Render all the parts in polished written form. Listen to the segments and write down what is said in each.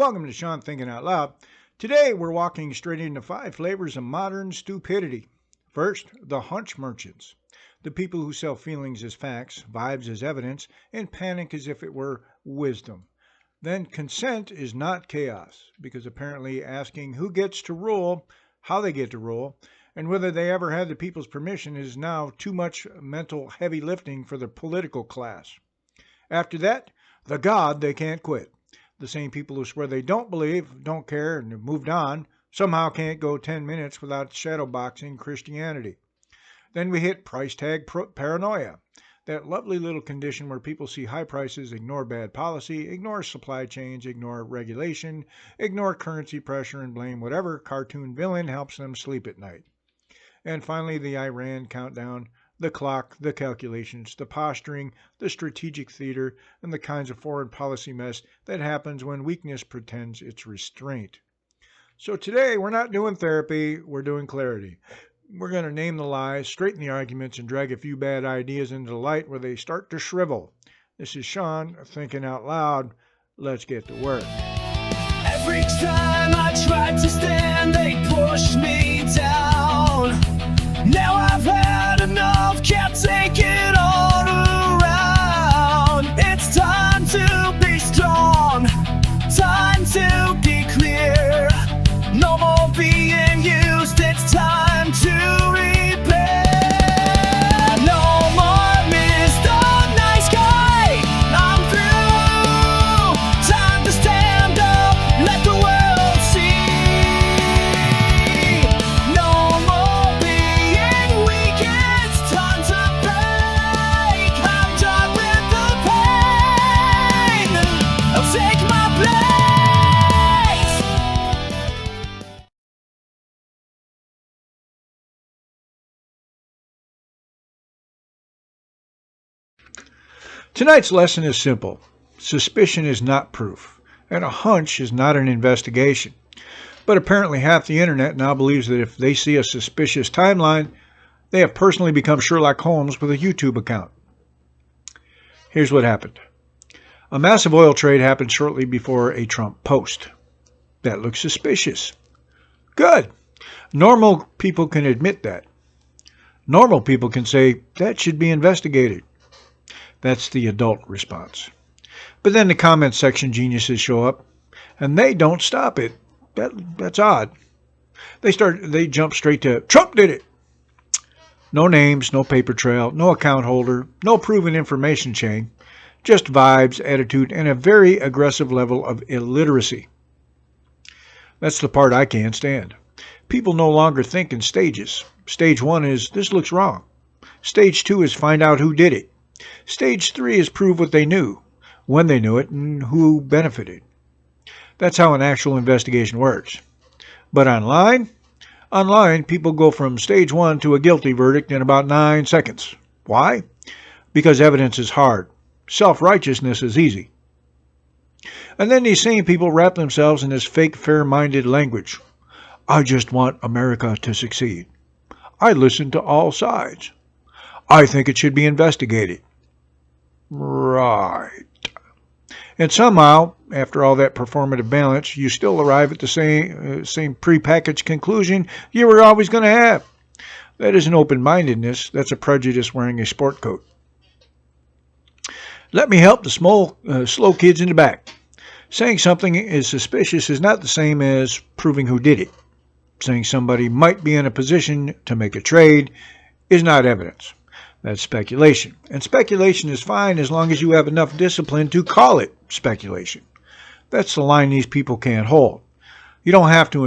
Welcome to Shawn Thinking Out Loud. Today we're walking straight into 5 flavors of modern stupidity. First, the hunch merchants. The people who sell feelings as facts, vibes as evidence, and panic as if it were wisdom. Then consent is not chaos, because apparently asking who gets to rule, how they get to rule, and whether they ever had the people's permission is now too much mental heavy lifting for the political class. After that, the God they can't quit. The same people who swear they don't believe, don't care, and have moved on, somehow can't go 10 minutes without shadowboxing Christianity. Then we hit price tag paranoia, that lovely little condition where people see high prices, ignore bad policy, ignore supply chains, ignore regulation, ignore currency pressure, and blame whatever cartoon villain helps them sleep at night. And finally, the Iran countdown, the clock, the calculations, the posturing, the strategic theater, and the kinds of foreign policy mess that happens when weakness pretends it's restraint. So today, we're not doing therapy, we're doing clarity. We're going to name the lies, straighten the arguments, and drag a few bad ideas into the light where they start to shrivel. This is Shawn Thinking Out Loud. Let's get to work. Every time I tried to stand, they pushed me down. Now I've had enough, can't take it all around. It's time to be strong, time to be clear. No more being used, it's time to repair. No more Mr. Nice Guy, I'm through. Time to stand up, let the world see. No more being weak, it's time to break. I'm done with the pain, I'll take my place. Tonight's lesson is simple. Suspicion is not proof, and a hunch is not an investigation. But apparently half the internet now believes that if they see a suspicious timeline, they have personally become Sherlock Holmes with a YouTube account. Here's what happened. A massive oil trade happened shortly before a Trump post. That looks suspicious. Good. Normal people can admit that. Normal people can say, that should be investigated. That's the adult response. But then the comment section geniuses show up, and they don't stop it. That's odd. They jump straight to, Trump did it. No names, no paper trail, no account holder, no proven information chain, just vibes, attitude, and a very aggressive level of illiteracy. That's the part I can't stand. People no longer think in stages. Stage 1 is, this looks wrong. Stage 2 is find out who did it. Stage 3 is prove what they knew, when they knew it, and who benefited. That's how an actual investigation works. But online, people go from stage 1 to a guilty verdict in about 9 seconds. Why? Because evidence is hard. Self-righteousness is easy. And then these same people wrap themselves in this fake fair-minded language. I just want America to succeed. I listen to all sides. I think it should be investigated. Right. And somehow, after all that performative balance, you still arrive at the same prepackaged conclusion you were always going to have. That isn't open-mindedness. That's a prejudice wearing a sport coat. Let me help the slow kids in the back. Saying something is suspicious is not the same as proving who did it. Saying somebody might be in a position to make a trade is not evidence. That's speculation. And speculation is fine as long as you have enough discipline to call it speculation. That's the line these people can't hold. You don't have to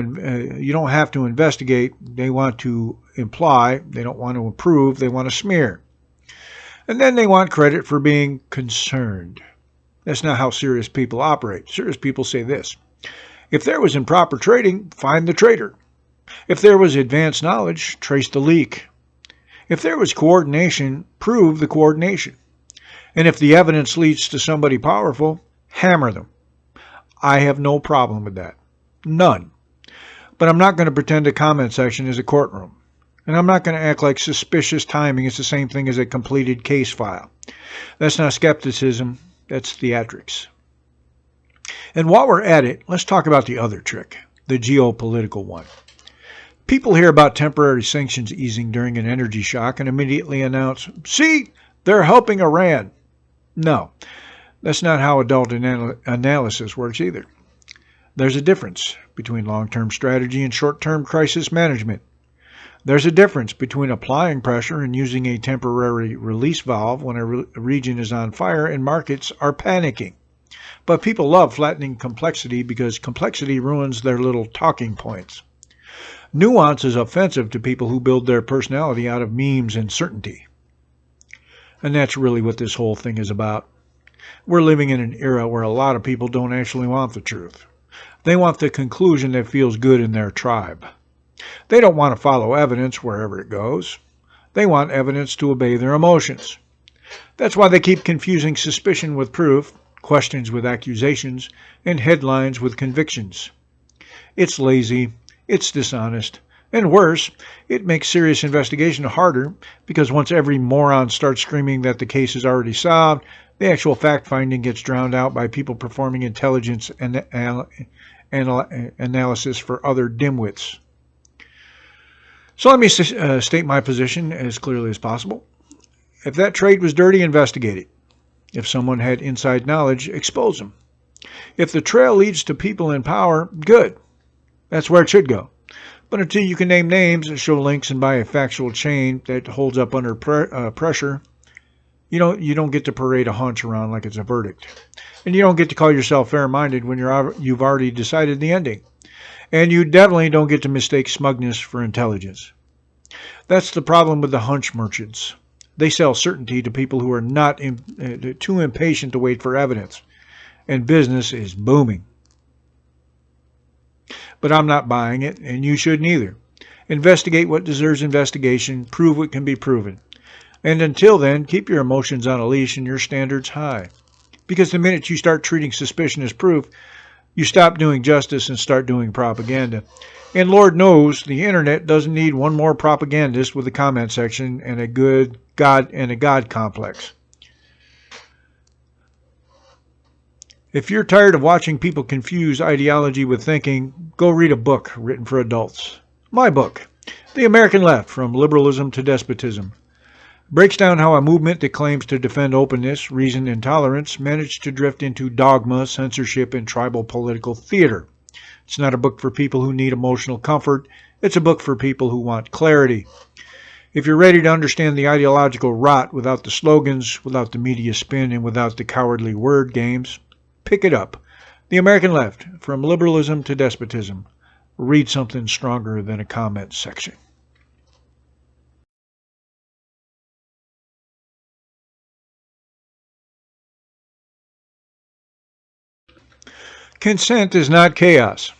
investigate. They want to imply. They don't want to approve. They want to smear. And then they want credit for being concerned. That's not how serious people operate. Serious people say this. If there was improper trading, find the trader. If there was advanced knowledge, trace the leak. If there was coordination, prove the coordination. And if the evidence leads to somebody powerful, hammer them. I have no problem with that. None. But I'm not going to pretend a comment section is a courtroom. And I'm not going to act like suspicious timing is the same thing as a completed case file. That's not skepticism, that's theatrics. And while we're at it, let's talk about the other trick, the geopolitical one. People hear about temporary sanctions easing during an energy shock and immediately announce, see, they're helping Iran. No, that's not how adult analysis works either. There's a difference between long-term strategy and short-term crisis management. There's a difference between applying pressure and using a temporary release valve when a region is on fire and markets are panicking. But people love flattening complexity because complexity ruins their little talking points. Nuance is offensive to people who build their personality out of memes and certainty. And that's really what this whole thing is about. We're living in an era where a lot of people don't actually want the truth. They want the conclusion that feels good in their tribe. They don't want to follow evidence wherever it goes. They want evidence to obey their emotions. That's why they keep confusing suspicion with proof, questions with accusations, and headlines with convictions. It's lazy, it's dishonest, and worse, it makes serious investigation harder because once every moron starts screaming that the case is already solved, the actual fact-finding gets drowned out by people performing intelligence and analysis for other dimwits. So let me state my position as clearly as possible. If that trade was dirty, investigate it. If someone had inside knowledge, expose them. If the trail leads to people in power, good. That's where it should go. But until you can name names and show links and buy a factual chain that holds up under pressure, you don't get to parade a hunch around like it's a verdict. And you don't get to call yourself fair-minded when you've already decided the ending. And you definitely don't get to mistake smugness for intelligence. That's the problem with the hunch merchants. They sell certainty to people who are not too impatient to wait for evidence. And business is booming. But I'm not buying it, and you shouldn't either. Investigate what deserves investigation, prove what can be proven. And until then, keep your emotions on a leash and your standards high. Because the minute you start treating suspicion as proof, you stop doing justice and start doing propaganda. And Lord knows the internet doesn't need one more propagandist with a comment section and a God complex. If you're tired of watching people confuse ideology with thinking, go read a book written for adults. My book, The American Left, From Liberalism to Despotism, breaks down how a movement that claims to defend openness, reason, and tolerance managed to drift into dogma, censorship, and tribal political theater. It's not a book for people who need emotional comfort. It's a book for people who want clarity. If you're ready to understand the ideological rot without the slogans, without the media spin, and without the cowardly word games, pick it up. The American Left, From Liberalism to Despotism. Read something stronger than a comment section. Consent is not chaos.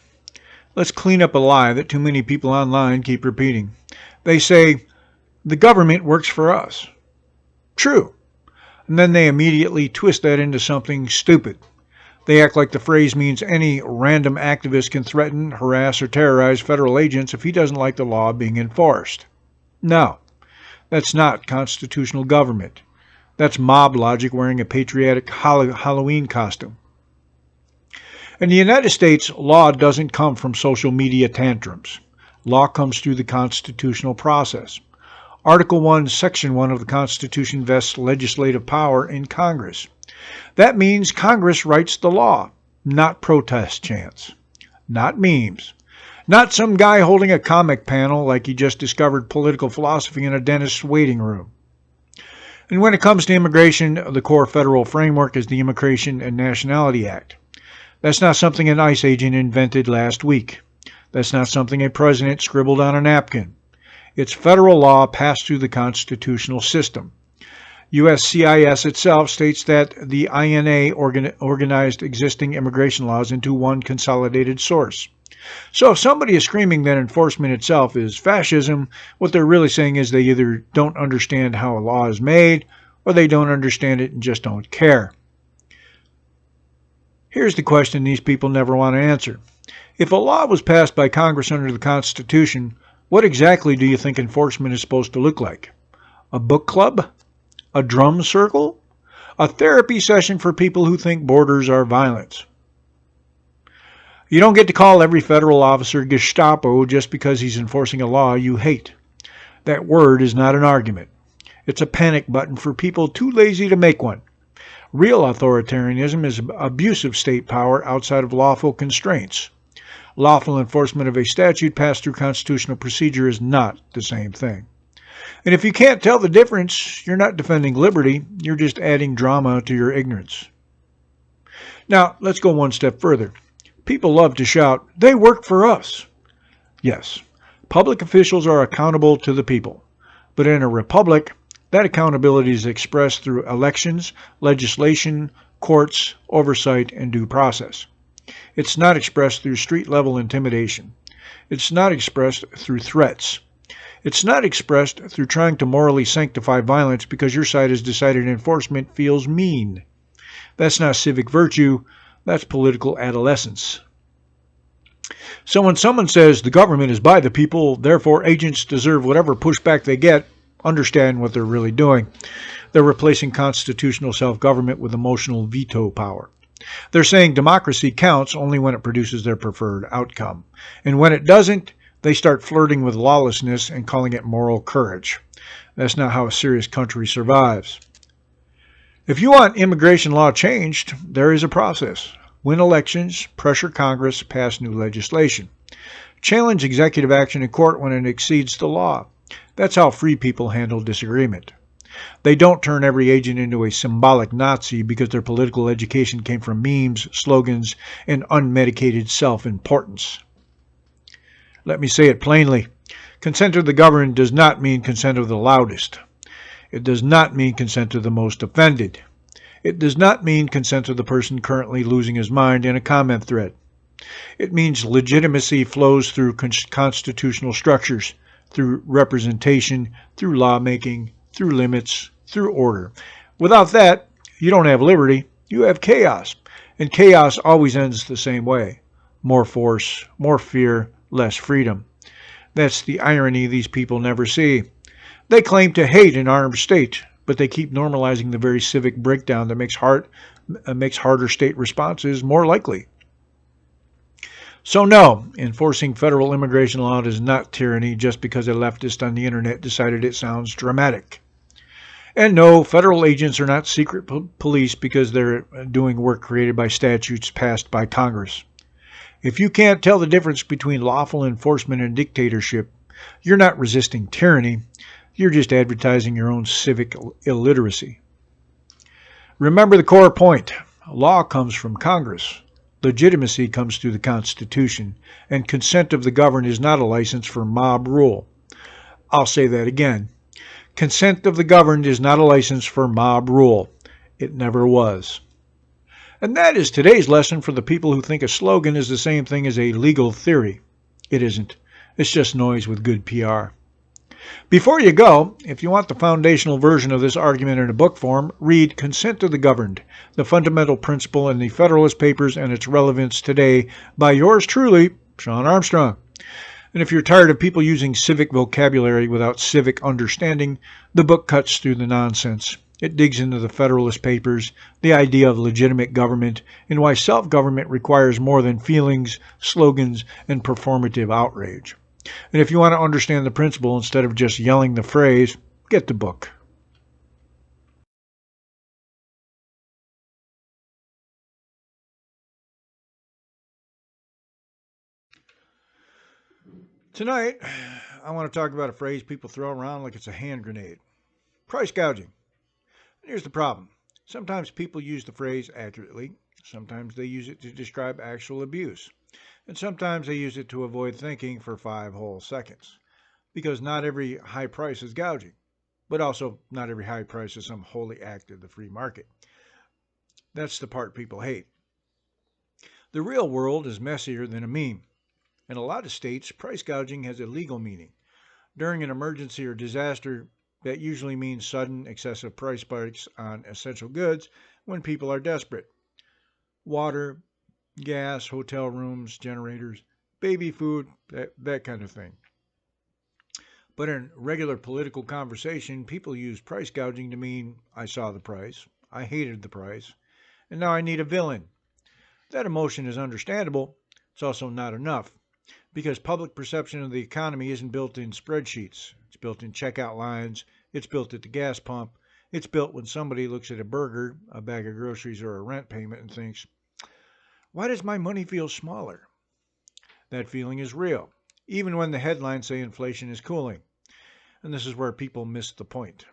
Let's clean up a lie that too many people online keep repeating. They say, the government works for us. True. And then they immediately twist that into something stupid. They act like the phrase means any random activist can threaten, harass, or terrorize federal agents if he doesn't like the law being enforced. No, that's not constitutional government. That's mob logic wearing a patriotic Halloween costume. In the United States, law doesn't come from social media tantrums. Law comes through the constitutional process. Article 1, Section 1 of the Constitution vests legislative power in Congress. That means Congress writes the law, not protest chants, not memes, not some guy holding a comic panel like he just discovered political philosophy in a dentist's waiting room. And when it comes to immigration, the core federal framework is the Immigration and Nationality Act. That's not something an ICE agent invented last week. That's not something a president scribbled on a napkin. It's federal law passed through the constitutional system. USCIS itself states that the INA organized existing immigration laws into one consolidated source. So if somebody is screaming that enforcement itself is fascism, what they're really saying is they either don't understand how a law is made, or they don't understand it and just don't care. Here's the question these people never want to answer. If a law was passed by Congress under the Constitution, what exactly do you think enforcement is supposed to look like? A book club? A drum circle? A therapy session for people who think borders are violence? You don't get to call every federal officer Gestapo just because he's enforcing a law you hate. That word is not an argument. It's a panic button for people too lazy to make one. Real authoritarianism is abuse of state power outside of lawful constraints. Lawful enforcement of a statute passed through constitutional procedure is not the same thing. And if you can't tell the difference, you're not defending liberty, you're just adding drama to your ignorance. Now, let's go one step further. People love to shout, "They work for us." Yes, public officials are accountable to the people. But in a republic, that accountability is expressed through elections, legislation, courts, oversight, and due process. It's not expressed through street-level intimidation. It's not expressed through threats. It's not expressed through trying to morally sanctify violence because your side has decided enforcement feels mean. That's not civic virtue, that's political adolescence. So when someone says the government is by the people, therefore agents deserve whatever pushback they get, understand what they're really doing. They're replacing constitutional self-government with emotional veto power. They're saying democracy counts only when it produces their preferred outcome. And when it doesn't, they start flirting with lawlessness and calling it moral courage. That's not how a serious country survives. If you want immigration law changed, there is a process. Win elections, pressure Congress, pass new legislation. Challenge executive action in court when it exceeds the law. That's how free people handle disagreement. They don't turn every agent into a symbolic Nazi because their political education came from memes, slogans, and unmedicated self-importance. Let me say it plainly. Consent of the governed does not mean consent of the loudest. It does not mean consent of the most offended. It does not mean consent of the person currently losing his mind in a comment thread. It means legitimacy flows through constitutional structures, through representation, through lawmaking, through limits, through order. Without that, you don't have liberty, you have chaos. And chaos always ends the same way. More force, more fear, less freedom. That's the irony these people never see. They claim to hate an armed state, but they keep normalizing the very civic breakdown that makes harder state responses more likely. So no, enforcing federal immigration law is not tyranny just because a leftist on the internet decided it sounds dramatic. And no, federal agents are not secret police because they're doing work created by statutes passed by Congress. If you can't tell the difference between lawful enforcement and dictatorship, you're not resisting tyranny, you're just advertising your own civic illiteracy. Remember the core point. Law comes from Congress. Legitimacy comes through the Constitution, and consent of the governed is not a license for mob rule. I'll say that again. Consent of the governed is not a license for mob rule. It never was. And that is today's lesson for the people who think a slogan is the same thing as a legal theory. It isn't. It's just noise with good PR. Before you go, if you want the foundational version of this argument in a book form, read Consent of the Governed, the Fundamental Principle in the Federalist Papers and its Relevance Today by yours truly, Shawn Armstrong. And if you're tired of people using civic vocabulary without civic understanding, the book cuts through the nonsense. It digs into the Federalist Papers, the idea of legitimate government, and why self-government requires more than feelings, slogans, and performative outrage. And if you want to understand the principle instead of just yelling the phrase, get the book. Tonight, I want to talk about a phrase people throw around like it's a hand grenade. Price gouging. Here's the problem. Sometimes people use the phrase accurately. Sometimes they use it to describe actual abuse. And sometimes they use it to avoid thinking for 5 whole seconds. Because not every high price is gouging. But also, not every high price is some holy act of the free market. That's the part people hate. The real world is messier than a meme. In a lot of states, price gouging has a legal meaning. During an emergency or disaster, that usually means sudden, excessive price spikes on essential goods when people are desperate. Water, gas, hotel rooms, generators, baby food, that kind of thing. But in regular political conversation, people use price gouging to mean I saw the price, I hated the price, and now I need a villain. That emotion is understandable. It's also not enough, because public perception of the economy isn't built in spreadsheets. It's built in checkout lines. It's built at the gas pump. It's built when somebody looks at a burger, a bag of groceries, or a rent payment and thinks, why does my money feel smaller? That feeling is real, even when the headlines say inflation is cooling. And this is where people miss the point.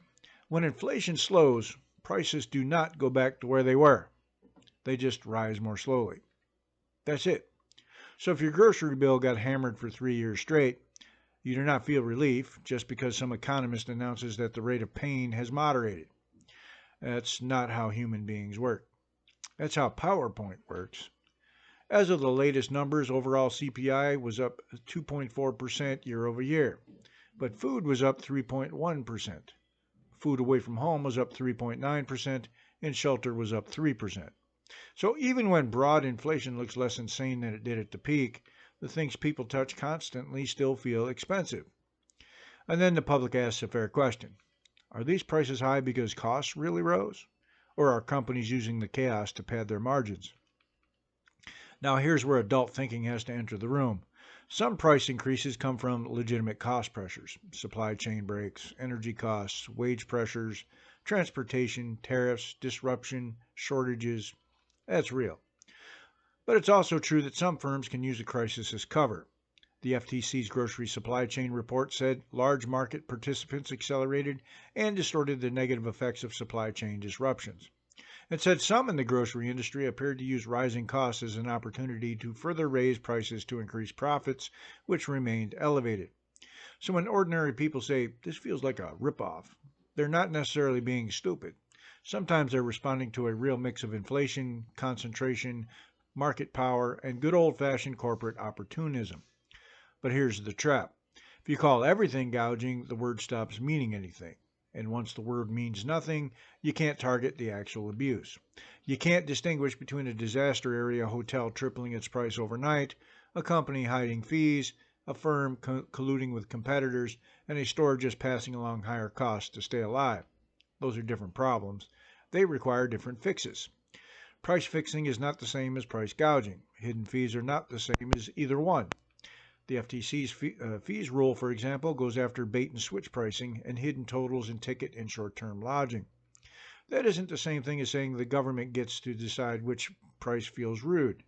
When inflation slows, prices do not go back to where they were. They just rise more slowly. That's it. So if your grocery bill got hammered for 3 years straight, you do not feel relief just because some economist announces that the rate of pain has moderated. That's not how human beings work. That's how PowerPoint works. As of the latest numbers, overall CPI was up 2.4% year over year, but food was up 3.1%. Food away from home was up 3.9%, and shelter was up 3%. So even when broad inflation looks less insane than it did at the peak, the things people touch constantly still feel expensive. And then the public asks a fair question. Are these prices high because costs really rose? Or are companies using the chaos to pad their margins? Now here's where adult thinking has to enter the room. Some price increases come from legitimate cost pressures, supply chain breaks, energy costs, wage pressures, transportation, tariffs, disruption, shortages. That's real. But it's also true that some firms can use a crisis as cover. The FTC's grocery supply chain report said large market participants accelerated and distorted the negative effects of supply chain disruptions. It said some in the grocery industry appeared to use rising costs as an opportunity to further raise prices to increase profits, which remained elevated. So when ordinary people say, this feels like a ripoff, they're not necessarily being stupid. Sometimes they're responding to a real mix of inflation, concentration, market power, and good old-fashioned corporate opportunism. But here's the trap. If you call everything gouging, the word stops meaning anything. And once the word means nothing, you can't target the actual abuse. You can't distinguish between a disaster area hotel tripling its price overnight, a company hiding fees, a firm colluding with competitors, and a store just passing along higher costs to stay alive. Those are different problems. They require different fixes. Price fixing is not the same as price gouging. Hidden fees are not the same as either one. The FTC's fees rule, for example, goes after bait-and-switch pricing and hidden totals in ticket and short-term lodging. That isn't the same thing as saying the government gets to decide which price feels rude.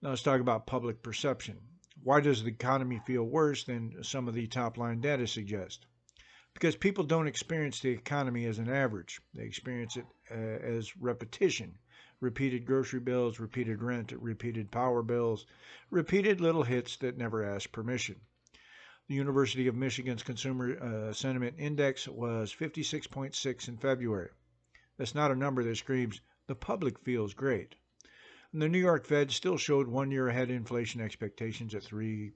Now let's talk about public perception. Why does the economy feel worse than some of the top-line data suggest? Because people don't experience the economy as an average. They experience it as repetition. Repeated grocery bills, repeated rent, repeated power bills, repeated little hits that never ask permission. The University of Michigan's Consumer Sentiment Index was 56.6 in February. That's not a number that screams, the public feels great. And the New York Fed still showed 1 year ahead inflation expectations at 3%.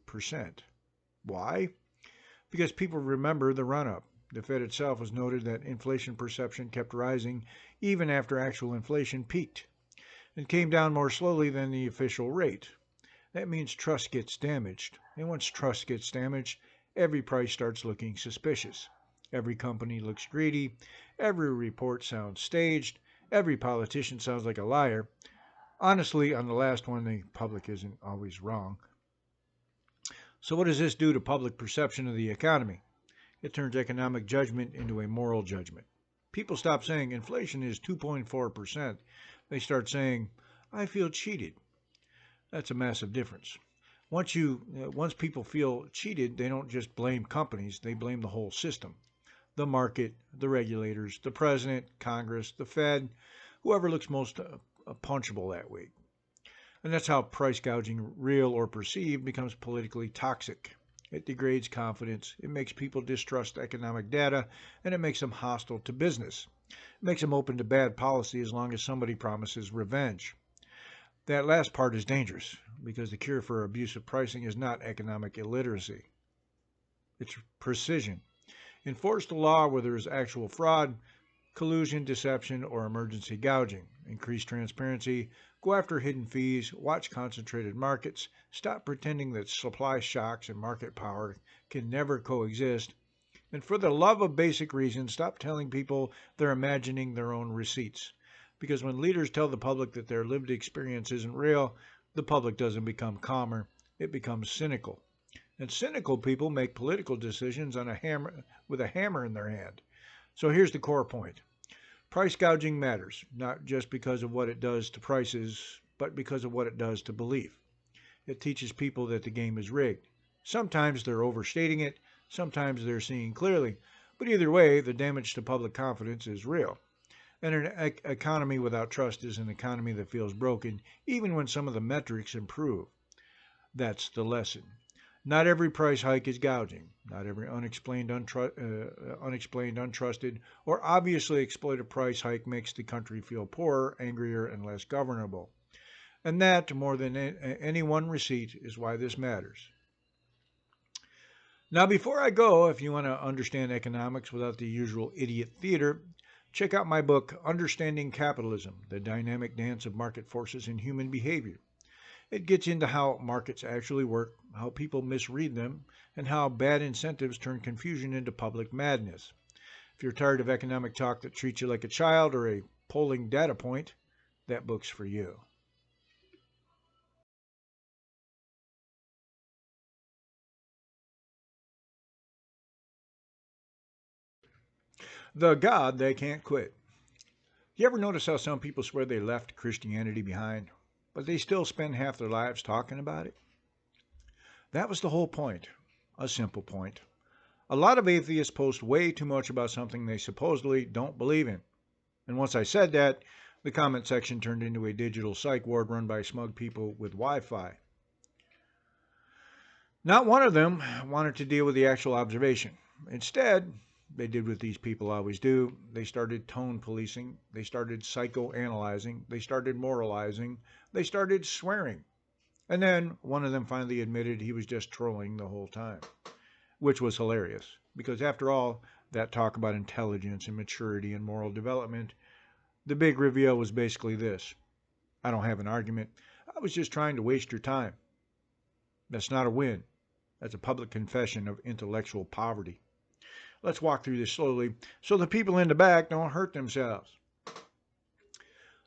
Why? Because people remember the run-up. The Fed itself has noted that inflation perception kept rising even after actual inflation peaked. It came down more slowly than the official rate. That means trust gets damaged. And once trust gets damaged, every price starts looking suspicious. Every company looks greedy. Every report sounds staged. Every politician sounds like a liar. Honestly, on the last one, the public isn't always wrong. So what does this do to public perception of the economy? It turns economic judgment into a moral judgment. People stop saying inflation is 2.4%. They start saying, I feel cheated. That's a massive difference. Once people feel cheated, they don't just blame companies, they blame the whole system. The market, the regulators, the president, Congress, the Fed, whoever looks most punchable that week. And that's how price gouging, real or perceived, becomes politically toxic. It degrades confidence, it makes people distrust economic data, and it makes them hostile to business. It makes them open to bad policy as long as somebody promises revenge. That last part is dangerous, because the cure for abusive pricing is not economic illiteracy. It's precision. Enforce the law where there is actual fraud, collusion, deception, or emergency gouging. Increase transparency, go after hidden fees, watch concentrated markets, stop pretending that supply shocks and market power can never coexist, and for the love of basic reason, stop telling people they're imagining their own receipts. Because when leaders tell the public that their lived experience isn't real, the public doesn't become calmer, it becomes cynical. And cynical people make political decisions on a hammer with a hammer in their hand. So here's the core point. Price gouging matters, not just because of what it does to prices, but because of what it does to belief. It teaches people that the game is rigged. Sometimes they're overstating it, sometimes they're seeing clearly, but either way, the damage to public confidence is real. And an economy without trust is an economy that feels broken, even when some of the metrics improve. That's the lesson. Not every price hike is gouging. Not every unexplained, untrusted, or obviously exploited price hike makes the country feel poorer, angrier, and less governable. And that, more than any one receipt, is why this matters. Now, before I go, if you want to understand economics without the usual idiot theater, check out my book, Understanding Capitalism, The Dynamic Dance of Market Forces in Human Behavior. It gets into how markets actually work, how people misread them, and how bad incentives turn confusion into public madness. If you're tired of economic talk that treats you like a child or a polling data point, that book's for you. The God they can't quit. You ever notice how some people swear they left Christianity behind, but they still spend half their lives talking about it? That was the whole point. A simple point. A lot of atheists post way too much about something they supposedly don't believe in. And once I said that, the comment section turned into a digital psych ward run by smug people with Wi-Fi. Not one of them wanted to deal with the actual observation. Instead, they did what these people always do. They started tone policing. They started psychoanalyzing. They started moralizing. They started swearing. And then one of them finally admitted he was just trolling the whole time, which was hilarious. Because after all, that talk about intelligence and maturity and moral development, the big reveal was basically this. I don't have an argument. I was just trying to waste your time. That's not a win. That's a public confession of intellectual poverty. Let's walk through this slowly so the people in the back don't hurt themselves.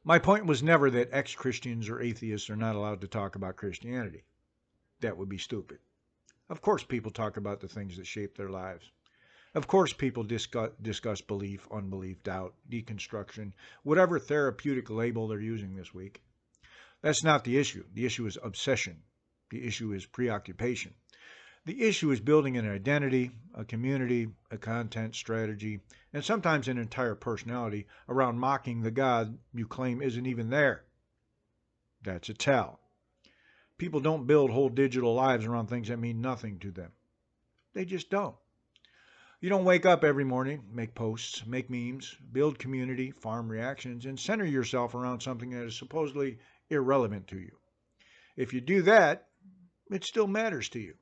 My point was never that ex-Christians or atheists are not allowed to talk about Christianity. That would be stupid. Of course people talk about the things that shape their lives. Of course people discuss belief, unbelief, doubt, deconstruction, whatever therapeutic label they're using this week. That's not the issue. The issue is obsession. The issue is preoccupation. The issue is building an identity, a community, a content strategy, and sometimes an entire personality around mocking the God you claim isn't even there. That's a tell. People don't build whole digital lives around things that mean nothing to them. They just don't. You don't wake up every morning, make posts, make memes, build community, farm reactions, and center yourself around something that is supposedly irrelevant to you. If you do that, it still matters to you.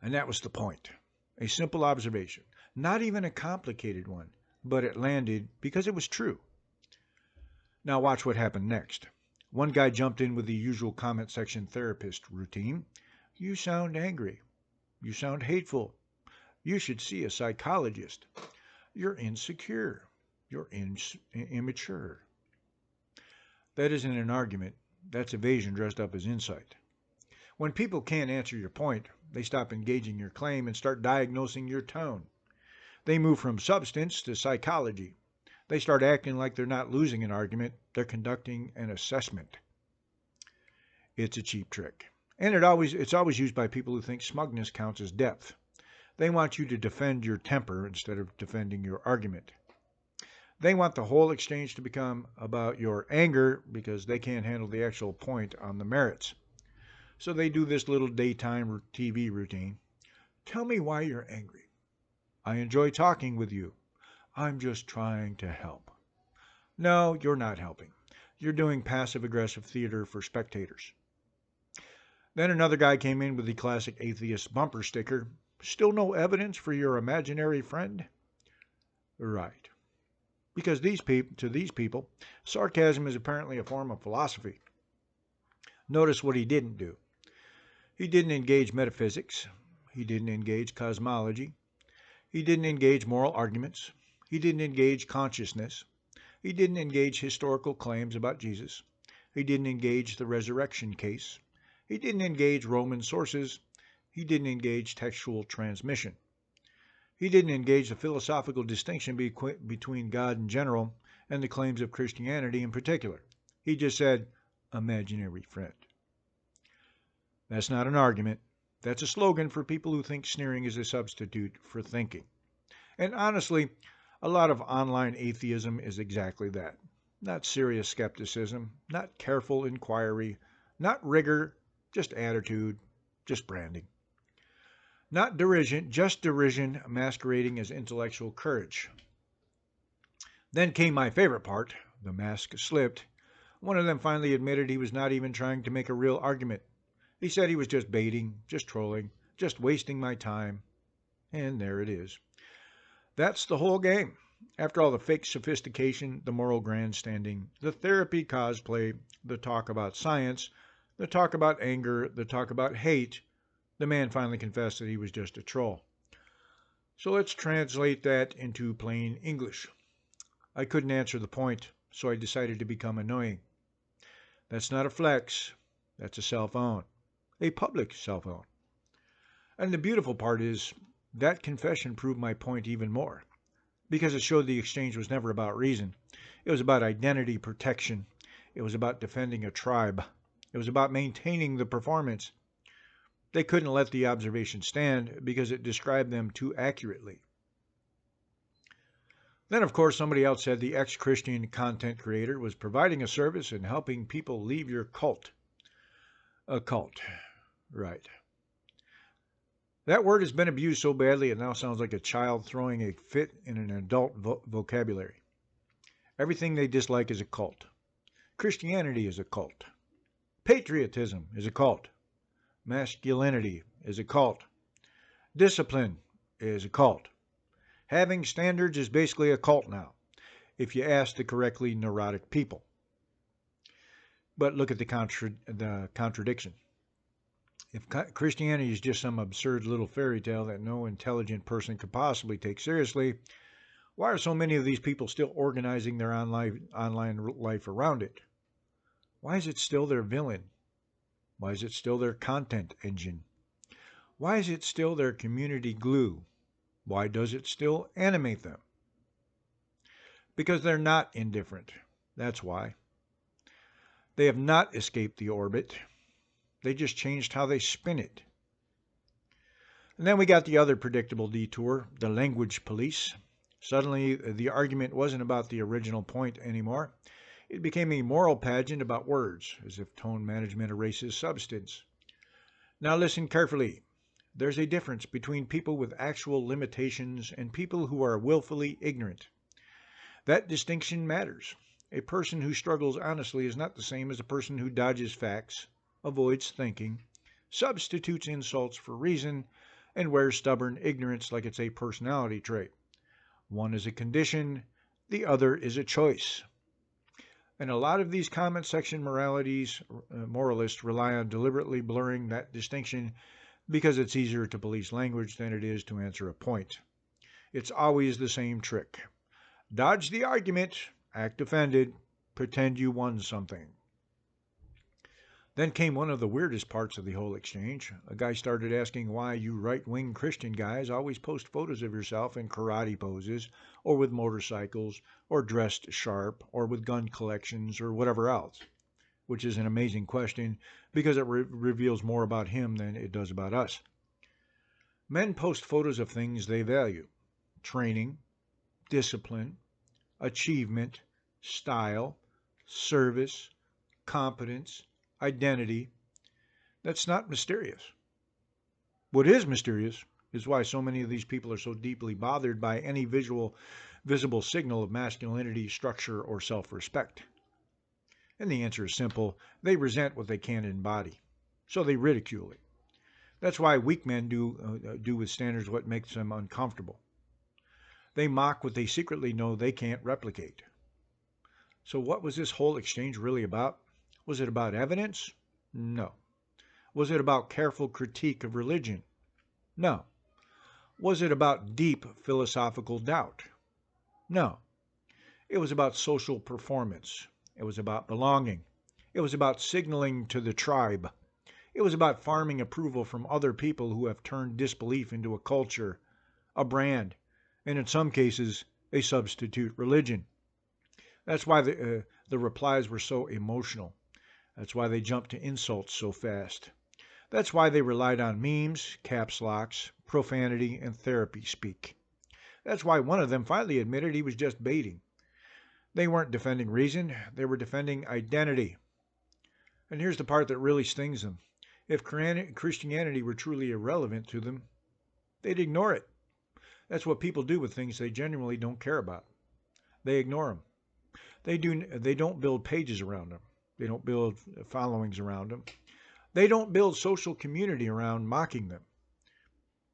And that was the point. A simple observation. Not even a complicated one, but it landed because it was true. Now watch what happened next. One guy jumped in with the usual comment section therapist routine. You sound angry. You sound hateful. You should see a psychologist. You're insecure. You're immature. That isn't an argument. That's evasion dressed up as insight. When people can't answer your point, they stop engaging your claim and start diagnosing your tone. They move from substance to psychology. They start acting like they're not losing an argument, they're conducting an assessment. It's a cheap trick. And it's always used by people who think smugness counts as depth. They want you to defend your temper instead of defending your argument. They want the whole exchange to become about your anger because they can't handle the actual point on the merits. So they do this little daytime TV routine. Tell me why you're angry. I enjoy talking with you. I'm just trying to help. No, you're not helping. You're doing passive-aggressive theater for spectators. Then another guy came in with the classic atheist bumper sticker. Still no evidence for your imaginary friend? Right. Because to these people, sarcasm is apparently a form of philosophy. Notice what he didn't do. He didn't engage metaphysics. He didn't engage cosmology. He didn't engage moral arguments. He didn't engage consciousness. He didn't engage historical claims about Jesus. He didn't engage the resurrection case. He didn't engage Roman sources. He didn't engage textual transmission. He didn't engage the philosophical distinction between God in general and the claims of Christianity in particular. He just said, imaginary friend. That's not an argument. That's a slogan for people who think sneering is a substitute for thinking. And honestly, a lot of online atheism is exactly that. Not serious skepticism, not careful inquiry, not rigor, just attitude, just branding. Not derision, just derision masquerading as intellectual courage. Then came my favorite part. The mask slipped. One of them finally admitted he was not even trying to make a real argument. He said he was just baiting, just trolling, just wasting my time. And there it is. That's the whole game. After all the fake sophistication, the moral grandstanding, the therapy cosplay, the talk about science, the talk about anger, the talk about hate, the man finally confessed that he was just a troll. So let's translate that into plain English. I couldn't answer the point, so I decided to become annoying. That's not a flex. That's a cell phone. A public cell phone. And the beautiful part is that confession proved my point even more, because it showed the exchange was never about reason. It was about identity protection. It was about defending a tribe. It was about maintaining the performance. They couldn't let the observation stand because it described them too accurately. Then, of course, somebody else said the ex-Christian content creator was providing a service and helping people leave your cult. A cult. Right. That word has been abused so badly it now sounds like a child throwing a fit in an adult vocabulary. Everything they dislike is a cult. Christianity is a cult. Patriotism is a cult. Masculinity is a cult. Discipline is a cult. Having standards is basically a cult now, if you ask the correctly neurotic people. But look at the contradiction. If Christianity is just some absurd little fairy tale that no intelligent person could possibly take seriously, why are so many of these people still organizing their online life around it? Why is it still their villain? Why is it still their content engine? Why is it still their community glue? Why does it still animate them? Because they're not indifferent. That's why. They have not escaped the orbit. They just changed how they spin it. And then we got the other predictable detour, the language police. Suddenly, the argument wasn't about the original point anymore. It became a moral pageant about words, as if tone management erases substance. Now listen carefully. There's a difference between people with actual limitations and people who are willfully ignorant. That distinction matters. A person who struggles honestly is not the same as a person who dodges facts, avoids thinking, substitutes insults for reason, and wears stubborn ignorance like it's a personality trait. One is a condition, the other is a choice. And a lot of these comment section moralists rely on deliberately blurring that distinction because it's easier to police language than it is to answer a point. It's always the same trick. Dodge the argument, act offended, pretend you won something. Then came one of the weirdest parts of the whole exchange. A guy started asking why you right-wing Christian guys always post photos of yourself in karate poses, or with motorcycles, or dressed sharp, or with gun collections, or whatever else. Which is an amazing question, because it reveals more about him than it does about us. Men post photos of things they value. Training, discipline, achievement, style, service, competence, identity. That's not mysterious. What is mysterious is why so many of these people are so deeply bothered by any visible signal of masculinity, structure, or self-respect. And the answer is simple. They resent what they can't embody, so they ridicule it. That's why weak men do with standards what makes them uncomfortable. They mock what they secretly know they can't replicate. So what was this whole exchange really about? Was it about evidence? No. Was it about careful critique of religion? No. Was it about deep philosophical doubt? No. It was about social performance. It was about belonging. It was about signaling to the tribe. It was about farming approval from other people who have turned disbelief into a culture, a brand, and in some cases, a substitute religion. That's why the replies were so emotional. That's why they jumped to insults so fast. That's why they relied on memes, caps locks, profanity, and therapy speak. That's why one of them finally admitted he was just baiting. They weren't defending reason, they were defending identity. And here's the part that really stings them. If Christianity were truly irrelevant to them, they'd ignore it. That's what people do with things they genuinely don't care about. They ignore them. They don't build pages around them. They don't build followings around them. They don't build social community around mocking them.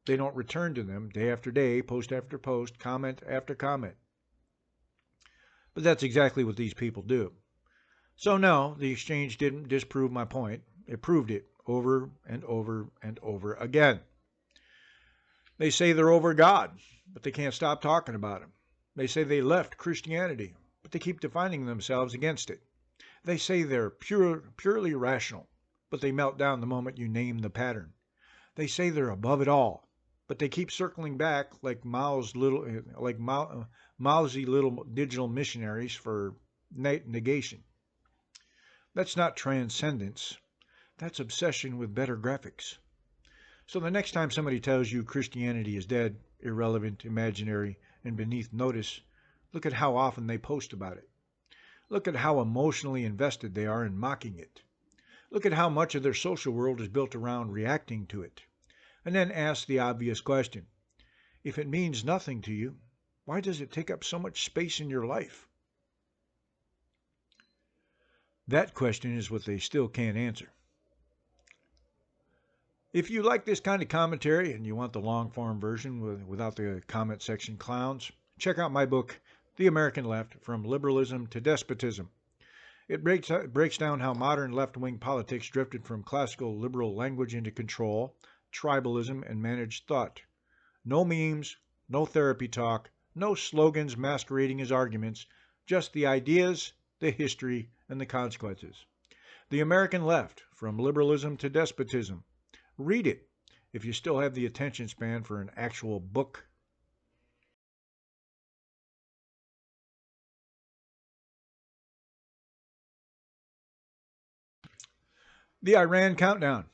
They don't return to them day after day, post after post, comment after comment. But that's exactly what these people do. So no, the exchange didn't disprove my point. It proved it over and over and over again. They say they're over God, but they can't stop talking about him. They say they left Christianity, but they keep defining themselves against it. They say they're purely rational, but they melt down the moment you name the pattern. They say they're above it all, but they keep circling back like mousy little digital missionaries for negation. That's not transcendence. That's obsession with better graphics. So the next time somebody tells you Christianity is dead, irrelevant, imaginary, and beneath notice, look at how often they post about it. Look at how emotionally invested they are in mocking it. Look at how much of their social world is built around reacting to it. And then ask the obvious question. If it means nothing to you, why does it take up so much space in your life? That question is what they still can't answer. If you like this kind of commentary and you want the long-form version without the comment section clowns, check out my book, The American Left, From Liberalism to Despotism. It breaks down how modern left-wing politics drifted from classical liberal language into control, tribalism, and managed thought. No memes, no therapy talk, no slogans masquerading as arguments, just the ideas, the history, and the consequences. The American Left, From Liberalism to Despotism. Read it, if you still have the attention span for an actual book. The Iran Countdown.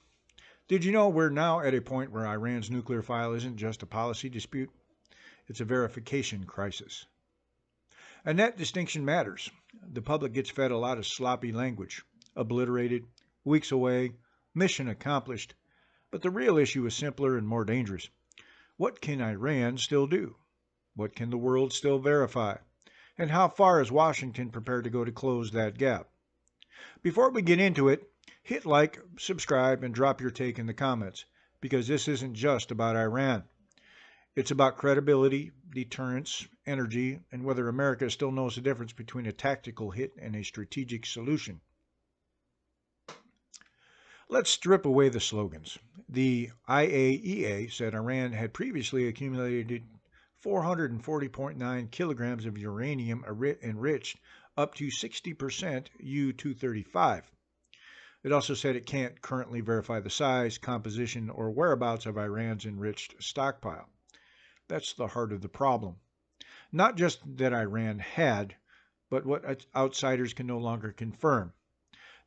Did you know we're now at a point where Iran's nuclear file isn't just a policy dispute? It's a verification crisis. And that distinction matters. The public gets fed a lot of sloppy language, obliterated, weeks away, mission accomplished. But the real issue is simpler and more dangerous. What can Iran still do? What can the world still verify? And how far is Washington prepared to go to close that gap? Before we get into it, hit like, subscribe, and drop your take in the comments, because this isn't just about Iran. It's about credibility, deterrence, energy, and whether America still knows the difference between a tactical hit and a strategic solution. Let's strip away the slogans. The IAEA said Iran had previously accumulated 440.9 kilograms of uranium enriched up to 60% U-235. It also said it can't currently verify the size, composition, or whereabouts of Iran's enriched stockpile. That's the heart of the problem. Not just that Iran had, but what outsiders can no longer confirm.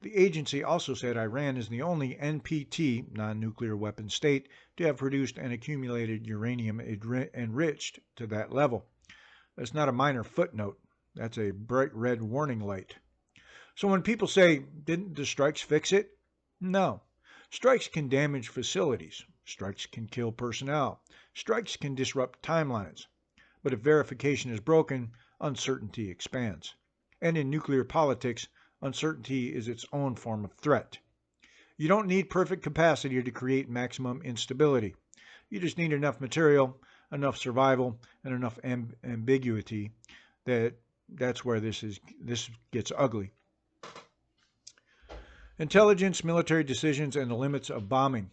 The agency also said Iran is the only NPT, non-nuclear weapon state, to have produced and accumulated uranium enriched to that level. That's not a minor footnote. That's a bright red warning light. So when people say, didn't the strikes fix it? No. Strikes can damage facilities. Strikes can kill personnel. Strikes can disrupt timelines. But if verification is broken, uncertainty expands. And in nuclear politics, uncertainty is its own form of threat. You don't need perfect capacity to create maximum instability. You just need enough material, enough survival, and enough ambiguity that's where this gets ugly. Intelligence, military decisions, and the limits of bombing.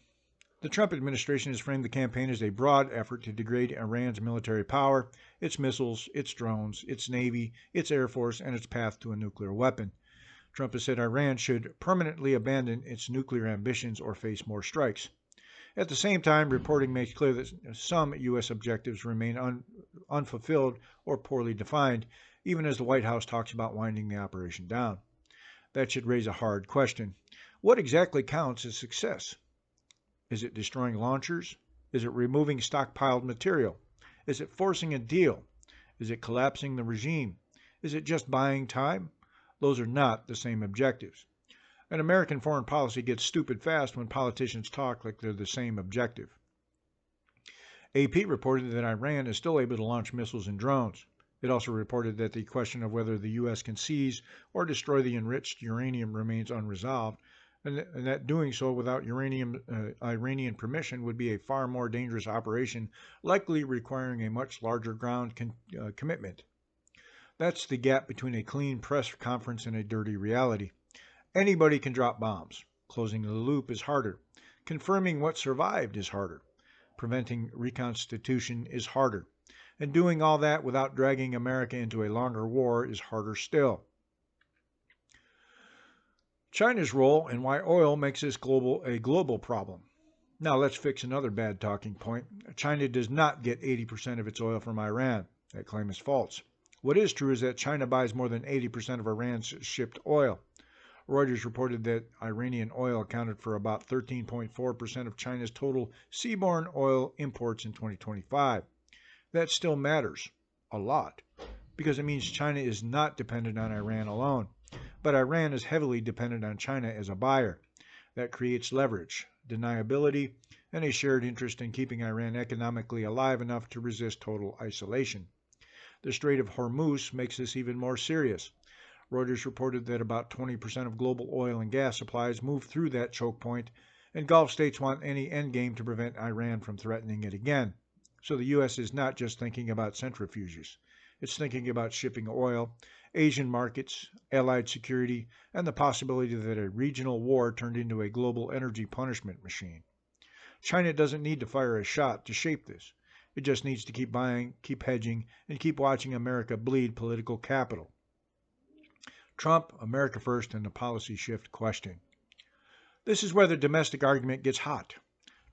The Trump administration has framed the campaign as a broad effort to degrade Iran's military power, its missiles, its drones, its navy, its air force, and its path to a nuclear weapon. Trump has said Iran should permanently abandon its nuclear ambitions or face more strikes. At the same time, reporting makes clear that some U.S. objectives remain unfulfilled or poorly defined, even as the White House talks about winding the operation down. That should raise a hard question. What exactly counts as success? Is it destroying launchers? Is it removing stockpiled material? Is it forcing a deal? Is it collapsing the regime? Is it just buying time? Those are not the same objectives. And American foreign policy gets stupid fast when politicians talk like they're the same objective. AP reported that Iran is still able to launch missiles and drones. It also reported that the question of whether the U.S. can seize or destroy the enriched uranium remains unresolved, and that doing so without Iranian permission would be a far more dangerous operation, likely requiring a much larger ground commitment. That's the gap between a clean press conference and a dirty reality. Anybody can drop bombs. Closing the loop is harder. Confirming what survived is harder. Preventing reconstitution is harder. And doing all that without dragging America into a longer war is harder still. China's role and why oil makes this a global problem. Now let's fix another bad talking point. China does not get 80% of its oil from Iran. That claim is false. What is true is that China buys more than 80% of Iran's shipped oil. Reuters reported that Iranian oil accounted for about 13.4% of China's total seaborne oil imports in 2025. That still matters a lot because it means China is not dependent on Iran alone, but Iran is heavily dependent on China as a buyer. That creates leverage, deniability, and a shared interest in keeping Iran economically alive enough to resist total isolation. The Strait of Hormuz makes this even more serious. Reuters reported that about 20% of global oil and gas supplies move through that choke point, and Gulf states want any endgame to prevent Iran from threatening it again. So the U.S. is not just thinking about centrifuges. It's thinking about shipping oil, Asian markets, allied security, and the possibility that a regional war turned into a global energy punishment machine. China doesn't need to fire a shot to shape this. It just needs to keep buying, keep hedging, and keep watching America bleed political capital. Trump, America First, and the policy shift question. This is where the domestic argument gets hot.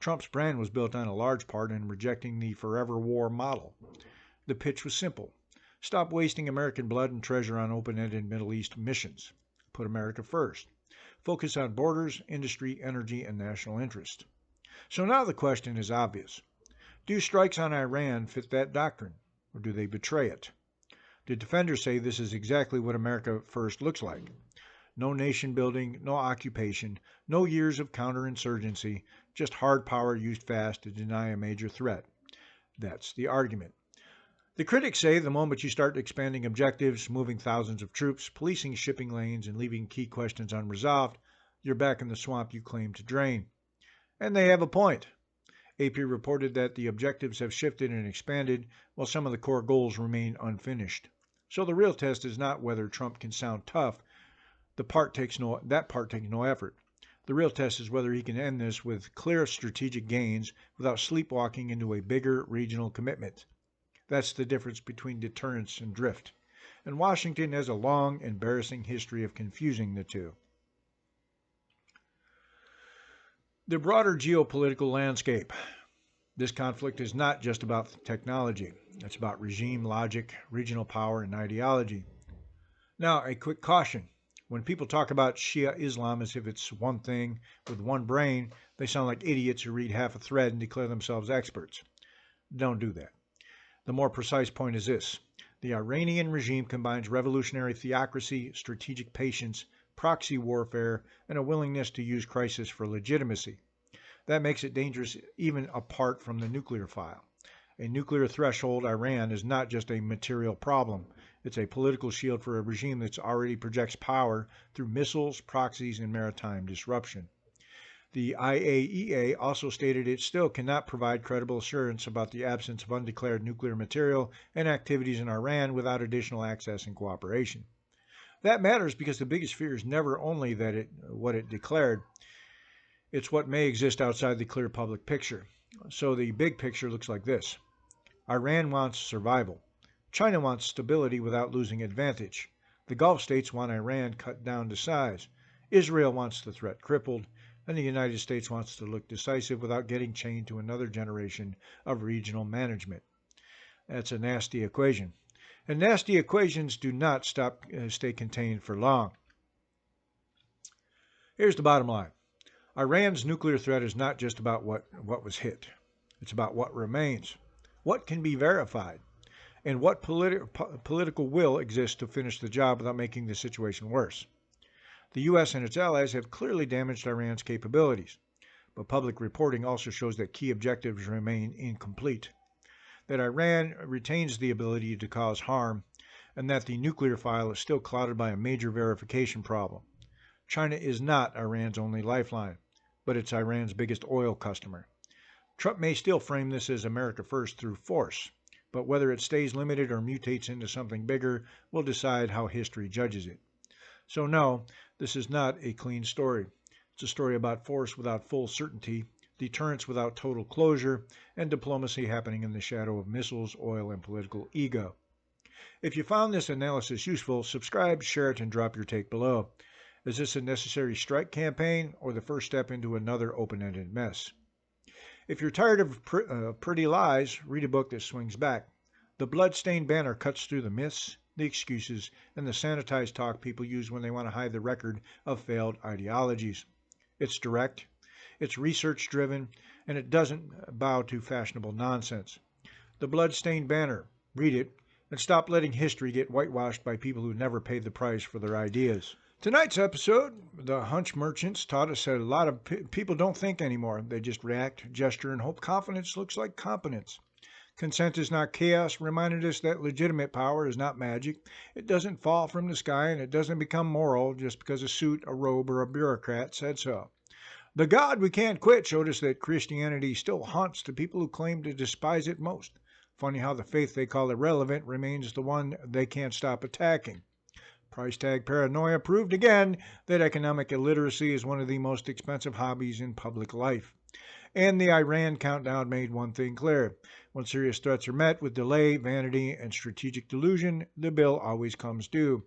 Trump's brand was built on a large part in rejecting the forever war model. The pitch was simple. Stop wasting American blood and treasure on open-ended Middle East missions. Put America first. Focus on borders, industry, energy, and national interest. So now the question is obvious. Do strikes on Iran fit that doctrine, or do they betray it? The defenders say this is exactly what America First looks like. No nation building, no occupation, no years of counterinsurgency, just hard power used fast to deny a major threat. That's the argument. The critics say the moment you start expanding objectives, moving thousands of troops, policing shipping lanes, and leaving key questions unresolved, you're back in the swamp you claim to drain. And they have a point. AP reported that the objectives have shifted and expanded, while some of the core goals remain unfinished. So the real test is not whether Trump can sound tough. That part takes no effort. The real test is whether he can end this with clear strategic gains without sleepwalking into a bigger regional commitment. That's the difference between deterrence and drift. And Washington has a long, embarrassing history of confusing the two. The broader geopolitical landscape. This conflict is not just about technology. It's about regime logic, regional power, and ideology. Now, a quick caution. When people talk about Shia Islam as if it's one thing with one brain, they sound like idiots who read half a thread and declare themselves experts. Don't do that. The more precise point is this. The Iranian regime combines revolutionary theocracy, strategic patience, proxy warfare, and a willingness to use crisis for legitimacy. That makes it dangerous even apart from the nuclear file. A nuclear threshold Iran is not just a material problem. It's a political shield for a regime that already projects power through missiles, proxies, and maritime disruption. The IAEA also stated it still cannot provide credible assurance about the absence of undeclared nuclear material and activities in Iran without additional access and cooperation. That matters because the biggest fear is never only that what it declared, it's what may exist outside the clear public picture. So the big picture looks like this. Iran wants survival. China wants stability without losing advantage. The Gulf states want Iran cut down to size. Israel wants the threat crippled, and the United States wants to look decisive without getting chained to another generation of regional management. That's a nasty equation. And nasty equations do not stay contained for long. Here's the bottom line. Iran's nuclear threat is not just about what was hit. It's about what remains, what can be verified, and what political will exists to finish the job without making the situation worse. The U.S. and its allies have clearly damaged Iran's capabilities, but public reporting also shows that key objectives remain incomplete, that Iran retains the ability to cause harm, and that the nuclear file is still clouded by a major verification problem. China is not Iran's only lifeline, but it's Iran's biggest oil customer. Trump may still frame this as America first through force, but whether it stays limited or mutates into something bigger will decide how history judges it. So no, this is not a clean story. It's a story about force without full certainty, deterrence without total closure, and diplomacy happening in the shadow of missiles, oil, and political ego. If you found this analysis useful, subscribe, share it, and drop your take below. Is this a necessary strike campaign or the first step into another open-ended mess? If you're tired of pretty lies, read a book that swings back. The blood-stained banner cuts through the myths, the excuses, and the sanitized talk people use when they want to hide the record of failed ideologies. It's direct, it's research-driven, and it doesn't bow to fashionable nonsense. The blood-stained banner, read it, and stop letting history get whitewashed by people who never paid the price for their ideas. Tonight's episode, the Hunch merchants taught us that a lot of people don't think anymore. They just react, gesture, and hope confidence looks like competence. Consent is not chaos reminded us that legitimate power is not magic. It doesn't fall from the sky, and it doesn't become moral just because a suit, a robe, or a bureaucrat said so. The God we can't quit showed us that Christianity still haunts the people who claim to despise it most. Funny how the faith they call irrelevant remains the one they can't stop attacking. Price tag paranoia proved again that economic illiteracy is one of the most expensive hobbies in public life. And the Iran countdown made one thing clear. When serious threats are met with delay, vanity, and strategic delusion, the bill always comes due.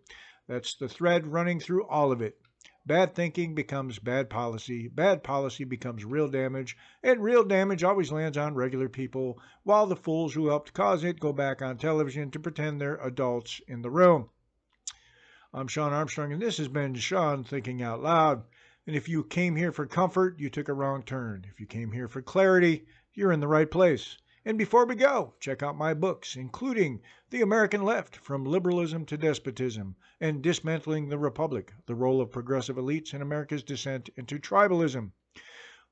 That's the thread running through all of it. Bad thinking becomes bad policy becomes real damage, and real damage always lands on regular people, while the fools who helped cause it go back on television to pretend they're adults in the room. I'm Shawn Armstrong, and this has been Shawn Thinking Out Loud. And if you came here for comfort, you took a wrong turn. If you came here for clarity, you're in the right place. And before we go, check out my books, including The American Left, From Liberalism to Despotism, and Dismantling the Republic, The Role of Progressive Elites in America's Descent into Tribalism.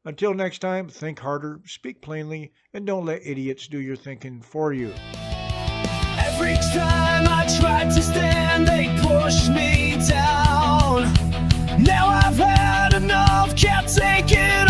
Until next time, think harder, speak plainly, and don't let idiots do your thinking for you. Every time I tried to stand, they pushed me down. Now I've had enough, can't take it